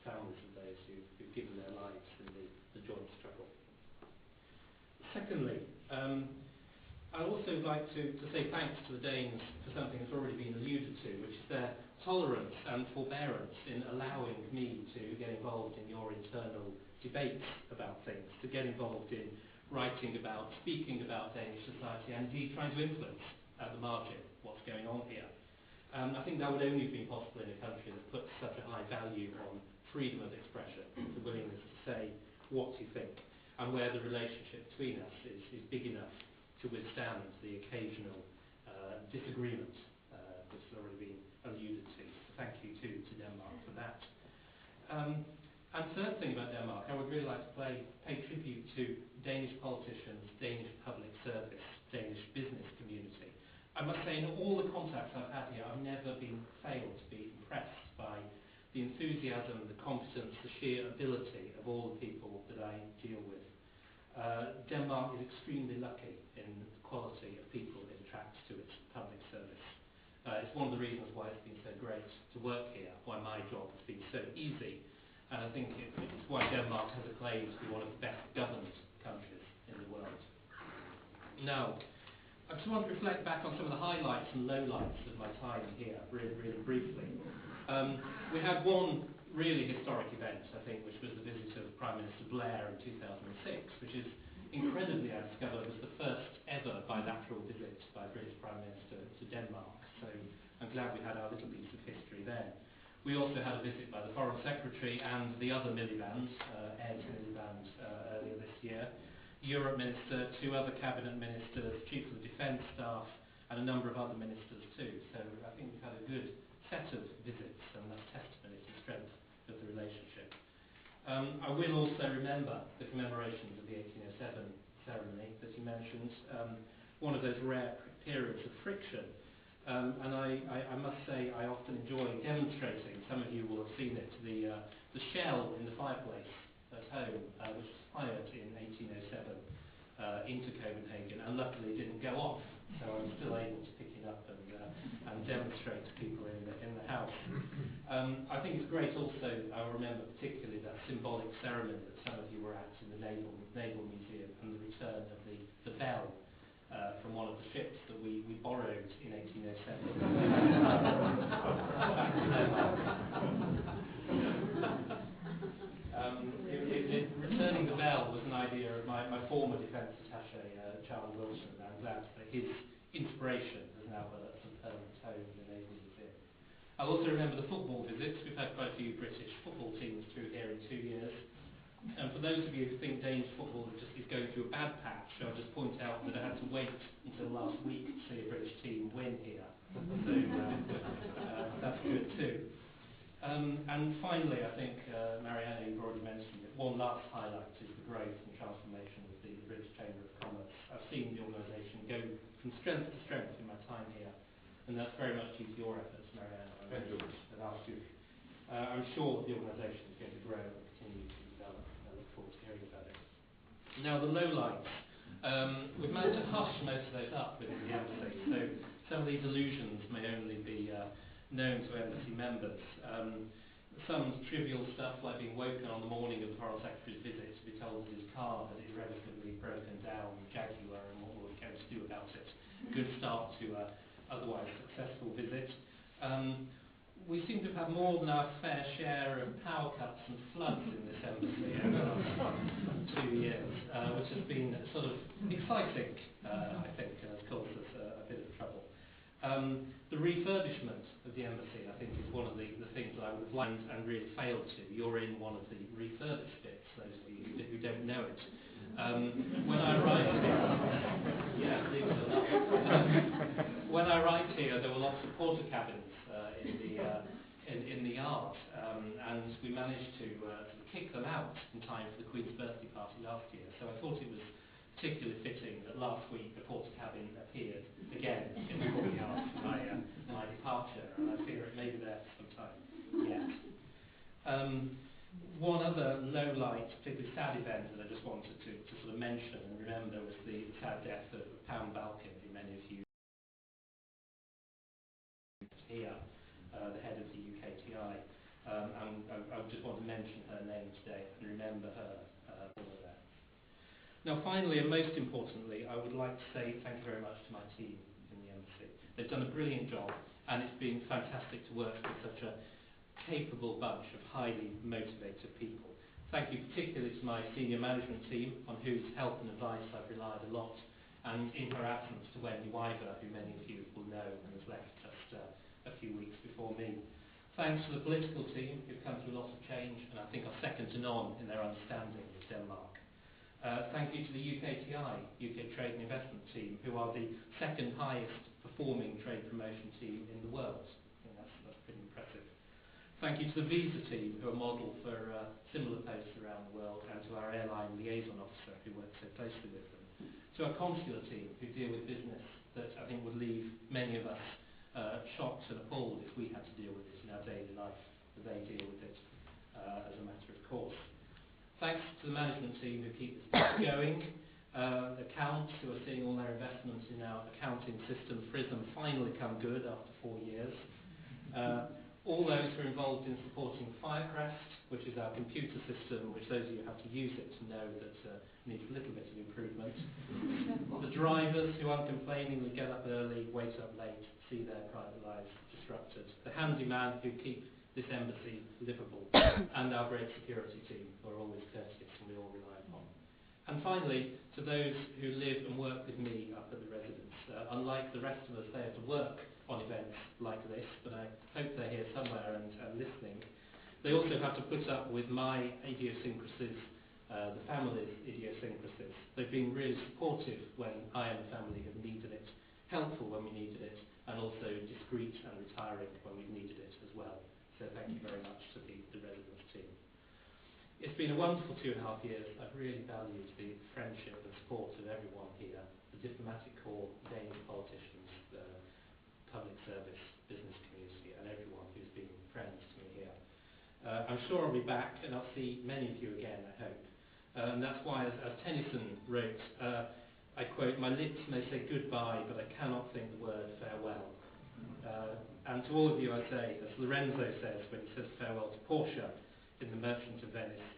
families of those who've given their lives in the joint struggle. Secondly, I'd also like to say thanks to the Danes for something that's already been alluded to, which is their tolerance and forbearance in allowing me to get involved in your internal debates about things, to get involved in writing about, speaking about Danish society, and indeed trying to influence at the margin what's going on here. I think that would only have been possible in a country that puts such a high value on freedom of expression, the willingness to say what you think, and where the relationship between us is big enough to withstand the occasional disagreement that's already been alluded to. So thank you to Denmark for that. And third thing about Denmark, I would really like to pay tribute to Danish politicians, Danish public service, Danish business community. I must say, in all the contacts I've had here, I've never failed to be impressed by the enthusiasm, the competence, the sheer ability of all the people that I deal with. Denmark is extremely lucky in the quality of people it attracts to its public service. It's one of the reasons why it's been so great to work here, why my job has been so easy, and I think it's why Denmark has a claim to be one of the best governed countries in the world. Now, I just want to reflect back on some of the highlights and lowlights of my time here, really, really briefly. We had one really historic event, I think, which was the visit of Prime Minister Blair in 2006, which is incredibly, I discovered, was the first ever bilateral visit by a British Prime Minister to Denmark. So I'm glad we had our little piece of history then. We also had a visit by the Foreign Secretary and the other Miliband, Ed Miliband, earlier this year. Europe Minister, 2 other Cabinet Ministers, Chief of the Defence Staff, and a number of other ministers too. So I think we've had a good set of visits, and that's testimony to the strength of the relationship. I will also remember the commemorations of the 1807 ceremony that you mentioned, one of those rare periods of friction. And I must say I often enjoy demonstrating, some of you will have seen it, the shell in the fireplace at home, which was fired in 1807 into Copenhagen, and luckily didn't go off, so I'm still able to pick it up and demonstrate to people in the house. I think it's great also, I remember particularly that symbolic ceremony that some of you were at in the Naval Museum, and the return of the bell from one of the ships that we borrowed in 1807. Returning the bell was an idea of my former defence attaché, Charlie Wilson, and I'm glad that his inspiration has now got a permanent home in the Naval Museum. I'll also remember the football visits. We've had quite a few British football teams through here in 2 years. And for those of you who think Danish football is going through a bad patch, I'll just point out that I had to wait until last week to see a British team win here. So that's good too. And finally, I think, Marianne, you've already mentioned it, one last highlight is the growth and transformation of the British Chamber of Commerce. I've seen the organisation go from strength to strength in my time here, and that's very much due to your efforts, Marianne, and our Duke. I'm sure the organisation is going to grow and continue to develop, and I look forward to hearing about it. Now, the lowlights. We've managed to hush most of those up within the embassy, so some of these allusions may only be known to embassy members. Some trivial stuff like being woken on the morning of the Foreign Secretary's visit to be told that his car had irrevocably broken down, Jaguar, and what were we going to do about it. Good start to an otherwise successful visit. We seem to have had more than our fair share of power cuts and floods in this embassy over the last 2 years, which has been sort of exciting, I think, and has caused us a bit of trouble. The refurbishment of the embassy, I think, is one of the things that I would have liked and really failed to. You're in one of the refurbished bits, those of you who don't know it. When I arrived here, yeah, believe it or not, when I arrived here, there were lots of porter cabins in the yard, and we managed to kick them out in time for the Queen's birthday party last year. So I thought it was particularly fitting that last week the porter cabin appeared again in the courtyard for my departure, and I fear it may be there for some time yet. One other low-light, particularly sad event that I just wanted to sort of mention and remember was the sad death of Pam Balkin, who many of you here, the head of the UKTI, and and I just want to mention her name today and remember her when we're there. Now finally, and most importantly, I would like to say thank you very much to my team in the embassy. They've done a brilliant job, and it's been fantastic to work with such a capable bunch of highly motivated people. Thank you particularly to my senior management team, on whose help and advice I've relied a lot, and in her absence to Wendy Wyver, who many of you will know and has left just a few weeks before me. Thanks to the political team, who've come through lots of change and I think are second to none in their understanding of Denmark. Thank you to the UKTI, UK Trade and Investment team, who are the second highest performing trade promotion team in the world. I think that's pretty impressive. Thank you to the Visa team, who are model for similar posts around the world, and to our airline liaison officer, who works so closely with them. To our consular team, who deal with business that I think would leave many of us shocked and appalled if we had to deal with it in our daily life, but they deal with it as a matter of course. Thanks to the management team who keep this going, accounts who are seeing all their investments in our accounting system, FRISM, finally come good after 4 years. All those who are involved in supporting Firecrest, which is our computer system, which those of you who have to use it to know that needs a little bit of improvement. The drivers who uncomplainingly get up early, wait up late, see their private lives disrupted. The handyman who keep this embassy livable, and our great security team who are always courteous and we all rely upon. And finally, to those who live and work with me up at the residence. Unlike the rest of us, they have to work on events like this, but I hope they're here somewhere and listening. They also have to put up with my idiosyncrasies, the family's idiosyncrasies. They've been really supportive when I and the family have needed it, helpful when we needed it, and also discreet and retiring when we've needed it as well. So thank you very much to the residence team. It's been a wonderful 2.5 years. I've really valued the friendship and support of everyone here, the diplomatic corps, Danish politicians, the public service, business community, and everyone who's been friends to me here. I'm sure I'll be back, and I'll see many of you again, I hope. And that's why, as Tennyson wrote, I quote, "My lips may say goodbye, but I cannot think the word farewell." And to all of you I say, as Lorenzo says when he says farewell to Portia in The Merchant of Venice,